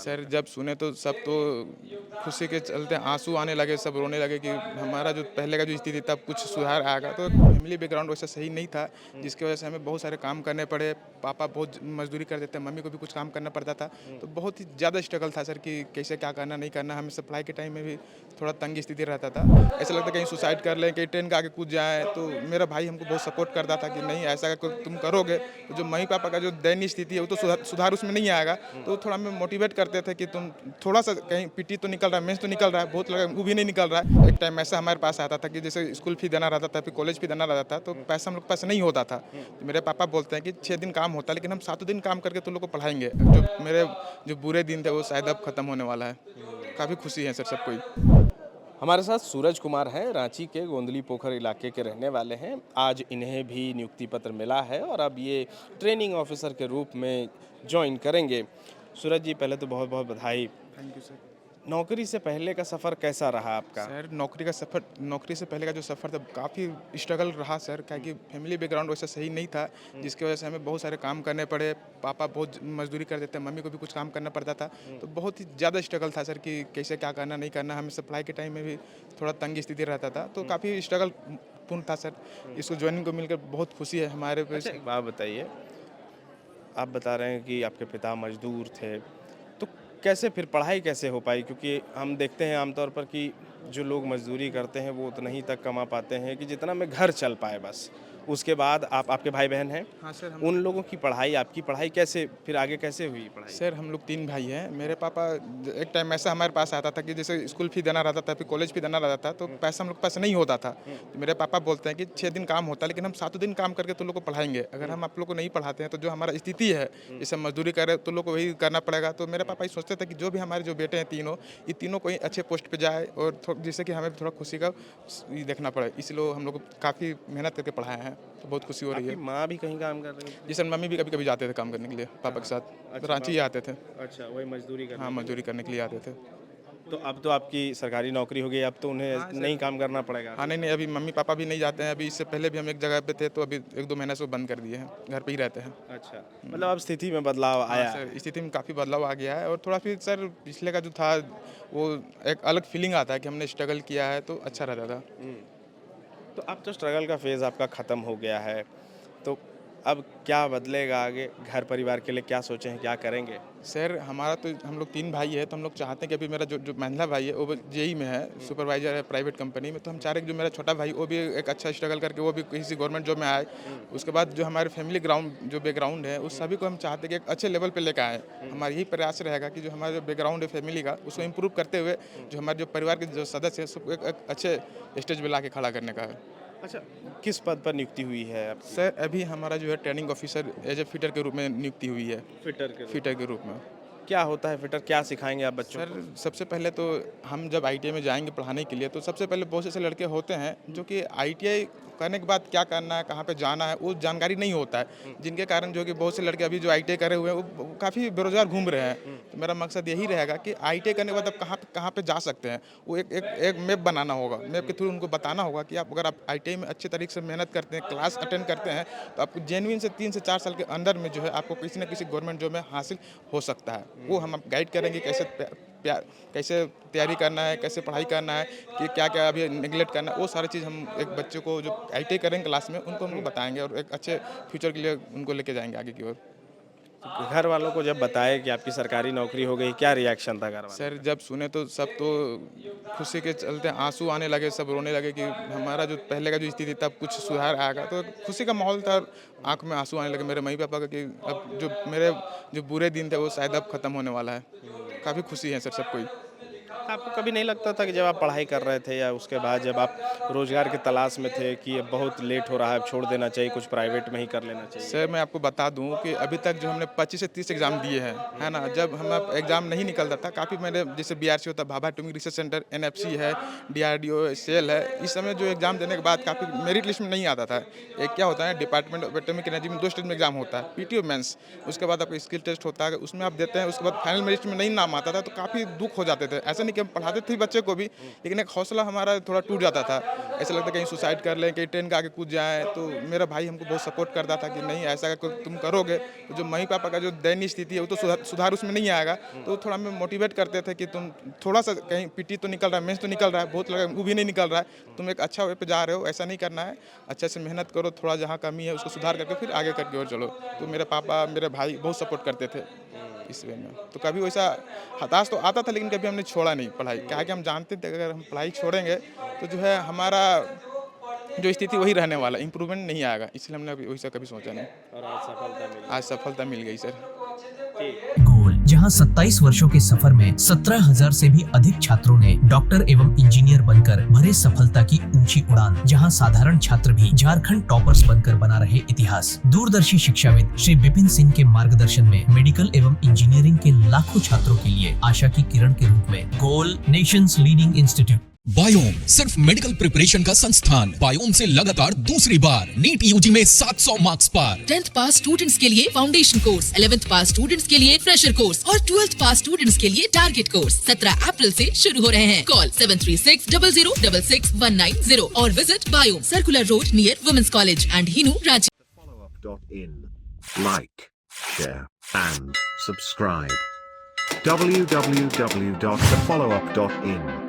Sir का? जब सुने तो सब तो खुशी के चलते आंसू आने लगे, सब रोने लगे कि हमारा जो पहले का जो स्थिति था कुछ सुधार आएगा। तो फैमिली बैकग्राउंड वैसा सही नहीं था, हुँ, जिसकी वजह से हमें बहुत सारे काम करने पड़े। पापा बहुत मजदूरी करते थे, मम्मी को भी कुछ काम करना पड़ता था। हुँ। तो बहुत ही ज़्यादा स्ट्रगल था सर कि कैसे क्या करना नहीं करना। हमें सप्लाई के टाइम में भी थोड़ा तंग स्थिति रहता था। ऐसा लगता कहीं सुसाइड कर लें, कहीं ट्रेन के आगे कूद जाएँ। तो मेरा भाई हमको बहुत सपोर्ट करता था कि नहीं ऐसा अगर तुम करोगे तो जो मम्मी पापा का जो दयनीय स्थिति है वो तो सुधार उसमें नहीं आएगा। तो थोड़ा हमें मोटिवेट करते थे कि तुम थोड़ा-सा कहीं पीटी तो निकल रहा है, मेंस तो निकल रहा है, बहुत लगा वो भी नहीं निकल रहा है। एक टाइम ऐसा हमारे पास आता था कि जैसे स्कूल फ़ी देना रहता था, फिर कॉलेज फ़ी देना रहता था, तो पैसा हम लोग के पास नहीं होता था। तो मेरे पापा बोलते हैं कि 6 दिन काम होता है, लेकिन हम 7 दिन काम करके तुम लोग को पढ़ाएँगे। जो बुरे दिन थे वो शायद अब खत्म होने वाला है। काफ़ी खुशी है सर सबको ही। हमारे साथ सूरज कुमार हैं, रांची के गोंदली पोखर इलाके के रहने वाले हैं। आज इन्हें भी नियुक्ति पत्र मिला है और अब ये ट्रेनिंग ऑफिसर के रूप में जॉइन करेंगे। सूरज जी, पहले तो बहुत-बहुत बधाई। Thank you sir. नौकरी से पहले का सफ़र कैसा रहा आपका? सर नौकरी से पहले का जो सफ़र था काफ़ी स्ट्रगल रहा सर, क्या कि फैमिली बैकग्राउंड वैसा सही नहीं था, जिसकी वजह से हमें बहुत सारे काम करने पड़े। पापा बहुत मजदूरी करते थे, मम्मी को भी कुछ काम करना पड़ता था। तो बहुत ही ज़्यादा स्ट्रगल था सर कि कैसे क्या करना नहीं करना। हमें सप्लाई के टाइम में भी थोड़ा तंग स्थिति रहता था, तो काफ़ी स्ट्रगल पूर्ण था सर। इसको ज्वाइनिंग को मिलकर बहुत खुशी है हमारे पे। अच्छा, एक बात बताइए, आप बता रहे हैं कि आपके पिता मज़दूर थे, तो कैसे फिर पढ़ाई कैसे हो पाई? क्योंकि हम देखते हैं आमतौर पर कि जो लोग मज़दूरी करते हैं वो उतना ही तक कमा पाते हैं कि जितना में घर चल पाए बस। उसके बाद आपके भाई-बहन हैं? हाँ सर, उन लोगों की पढ़ाई, आपकी पढ़ाई कैसे फिर आगे कैसे हुई पढ़ाई? हम लोग 3 भाई हैं। मेरे पापा एक टाइम ऐसा हमारे पास आता था कि जैसे स्कूल फ़ी देना रहता था, फिर कॉलेज फ़ी देना रहता था, तो हुँ, पैसा हम लोग के पास नहीं होता था। हुँ, तो मेरे पापा बोलते हैं कि 6 दिन काम होता है, लेकिन हम 7 दिन काम करके तुम लोग को पढ़ाएँगे। अगर हुँ, हम आप लोग को नहीं पढ़ाते हैं, तो जो हमारा स्थिति है, हुँ, जैसे हम मज़दूरी कर रहे हैं, तुम लोग को वही करना पड़ेगा। तो मेरे हुँ। पापा ये सोचते थे कि जो भी हमारे जो बेटे हैं तीनों, ये तीनों कोई अच्छे पोस्ट पे जाए और जिससे कि हमें भी थोड़ा खुशी का ये देखना पड़े। इसलिए हम लोग को काफ़ी मेहनत करके पढ़ाए हैं, तो बहुत खुशी हो रही आपकी है। माँ भी कहीं काम कर रही थी? जी सर, मम्मी भी कभी-कभी जाते थे काम करने के लिए पापा के कहाँ? साथ। अच्छा, रांची ही आते थे। अच्छा, वही मज़दूरी हाँ, करने के लिए। मज़दूरी करने के लिए आते थे। तो अब तो आपकी सरकारी नौकरी हो गई, अब तो उन्हें हाँ नहीं सर। काम करना पड़ेगा। हाँ, नहीं, अभी मम्मी-पापा भी नहीं जाते हैं। अभी इससे पहले भी हम एक जगह पे थे, तो अभी 1-2 महीने से वो बंद कर दिए हैं। घर पे ही रहते हैं। अच्छा, मतलब अब स्थिति में बदलाव हाँ आया सर, है। स्थिति में काफ़ी बदलाव आ गया है और थोड़ा फिर सर पिछले का जो था, वो एक अलग फीलिंग आता है कि हमने स्ट्रगल किया है, तो अच्छा रहता था। हुँ, तो अब तो स्ट्रगल का फ़ेज़ आपका ख़त्म हो गया है, तो अब क्या बदलेगा आगे? घर परिवार के लिए क्या सोचे हैं, क्या करेंगे? सर हमारा तो हम लोग 3 भाई हैं, तो हम लोग चाहते हैं कि अभी मेरा जो जो मंझला भाई है, वो जेईई में है, हुँ, सुपरवाइज़र है प्राइवेट कंपनी में। तो हम चाह रहे हैं कि जो मेरा छोटा भाई, वो भी एक अच्छा स्ट्रगल करके वो भी किसी गवर्नमेंट जॉब में आए। हुँ, उसके बाद जो हमारे फैमिली जो बैकग्राउंड है, उस हुँ, सभी को हम चाहते हैं कि एक अच्छे लेवल पे लेके आएँ। हुँ, हमारा यही प्रयास रहेगा कि जो हमारा जो बैकग्राउंड है फैमिली का, उसको हुँ, इम्प्रूव करते हुए, हुँ। जो हमारे जो परिवार के जो सदस्य हैं, सबको एक एक अच्छे स्टेज पे लाके खड़ा करने का है। अच्छा, किस पद पर नियुक्ति हुई है आपकी? सर अभी हमारा जो है training officer as a fitter के रूप में नियुक्ति हुई है, फिटर के रूप फिटर में। के रूप में। क्या होता है फिटर? क्या सिखाएँगे आप बच्चों सर, को? सबसे पहले तो हम जब आईटीआई में जाएँगे पढ़ाने के लिए, तो सबसे पहले बहुत से ऐसे लड़के होते हैं जो कि आईटीआई करने के बाद क्या करना है, कहाँ पे जाना है, वो जानकारी नहीं होता है। हुँ, जिनके कारण जो कि बहुत से लड़के अभी जो आईटीआई करे हुए हैं, वो काफ़ी बेरोज़गार घूम रहे हैं। हुँ, तो मेरा मकसद यही रहेगा कि आईटीआई करने के बाद आप कहाँ पे जा सकते हैं। वो एक मैप बनाना होगा। मैप के हुँ, थ्रू उनको बताना होगा कि अगर आप आईटीआई में अच्छे तरीके से मेहनत करते हैं, क्लास अटेंड करते हैं, तो आपको जेनुइन से 3 से 4 साल के अंदर में जो है आपको किसी न किसी गवर्नमेंट जॉब में हासिल हो सकता है। वो हुँ। हम आप गाइड करेंगे कैसे तैयारी करना है, कैसे पढ़ाई करना है, कि क्या-क्या अभी नेगलेक्ट करना है, वो सारी चीज़ हम एक बच्चे को जो आईटीआई करेंगे क्लास में, उनको हमको हुँ। बताएँगे और एक अच्छे फ्यूचर के लिए उनको लेके जाएँगे आगे की ओर। तो घर वालों को जब बताया कि आपकी सरकारी नौकरी हो गई, क्या रिएक्शन था घर वालों सर का? जब सुने तो सब तो खुशी के चलते आँसू आने लगे, सब रोने लगे कि हमारा जो पहले का जो स्थिति था कुछ सुधार आएगा। तो खुशी का माहौल था, हुँ, आँख में आँसू आने लगे मेरे मम्मी-पापा का कि अब जो मेरे जो बुरे दिन थे वो शायद अब खत्म होने वाला है। हुँ। काफ़ी खुशी है सर सबको ही। तो आपको कभी नहीं लगता था कि जब आप पढ़ाई कर रहे थे या उसके बाद जब आप रोज़गार की तलाश में थे कि अब बहुत लेट हो रहा है, अब छोड़ देना चाहिए, कुछ प्राइवेट में ही कर लेना चाहिए? सर मैं आपको बता दूँ कि अभी तक जो हमने 25 से 30 एग्ज़ाम दिए हैं, हुँ, है ना? जब हम अब एग्ज़ाम नहीं निकलता था, काफ़ी मैंने जैसे बीआरसी होता है, Bhabha atomic research centre, NFC है, डीआरडीओ, सेल है, इस समय जो एग्ज़ाम देने के बाद काफ़ी मेरिट लिस्ट में नहीं आता था। एक क्या होता है, डिपार्टमेंट ऑफ एटॉमिक एनर्जी में 2 स्टेज में एग्ज़ाम होता है, पीटी और मेंस। उसके बाद आपका स्किल टेस्ट होता है, उसमें आप देते हैं, उसके बाद फाइनल मेरिट में नहीं नाम आता था, तो काफ़ी दुःख हो जाते थे। ऐसा नहीं नहीं कि हम पढ़ाते थे बच्चे को भी, लेकिन एक हौसला हमारा थोड़ा टूट जाता था। ऐसा लगता कहीं सुसाइड कर लें, कहीं ट्रेन के आगे कूद जाएँ। तो मेरा भाई हमको बहुत सपोर्ट करता था कि नहीं ऐसा अगर तुम करोगे तो जो मम्मी-पापा का जो दयनीय स्थिति है वो तो सुधार उसमें नहीं आएगा। तो थोड़ा हमें मोटिवेट करते थे कि तुम थोड़ा-सा कहीं पीटी तो निकल रहा है, मेंस तो निकल रहा है, बहुत लगा वो भी नहीं निकल रहा है। तुम एक अच्छा वे पे जा रहे हो, ऐसा नहीं करना है। अच्छे से मेहनत करो, थोड़ा जहाँ कमी है उसको सुधार करके फिर आगे करके और चलो। तो मेरे पापा, मेरे भाई बहुत सपोर्ट करते थे इस वे में। तो कभी वैसा हताश तो आता था, लेकिन कभी हमने छोड़ा नहीं पढ़ाई। क्या है कि हम जानते थे अगर हम पढ़ाई छोड़ेंगे तो जो है हमारा जो स्थिति वही रहने वाला, इम्प्रूवमेंट नहीं आएगा। इसलिए हमने अभी वैसा कभी सोचा नहीं। और आज सफलता मिली। आज सफलता मिल गई सर। गोल, जहां 27 वर्षों के सफर में 17,000 से भी अधिक छात्रों ने डॉक्टर एवं इंजीनियर बनकर भरे सफलता की ऊंची उड़ान, जहां साधारण छात्र भी झारखंड टॉपर्स बनकर बना रहे इतिहास। दूरदर्शी शिक्षाविद श्री विपिन सिंह के मार्गदर्शन में मेडिकल एवं इंजीनियरिंग के लाखों छात्रों के लिए आशा की किरण के रूप में गोल, नेशंस लीडिंग इंस्टीट्यूट। बायोम सिर्फ मेडिकल प्रिपरेशन का संस्थान। बायोम से लगातार दूसरी बार नीट यूजी में 700 मार्क्स पार। 10th पास स्टूडेंट्स के लिए फाउंडेशन कोर्स, 11th पास स्टूडेंट्स के लिए फ्रेशर कोर्स और 12th पास स्टूडेंट्स के लिए टारगेट कोर्स 17 अप्रैल से शुरू हो रहे हैं। कॉल 7360066190 और visit Biome, circular road near womens college and Hinu, Ranchi. followup.in. Like, share, and subscribe. www.thefollowup.in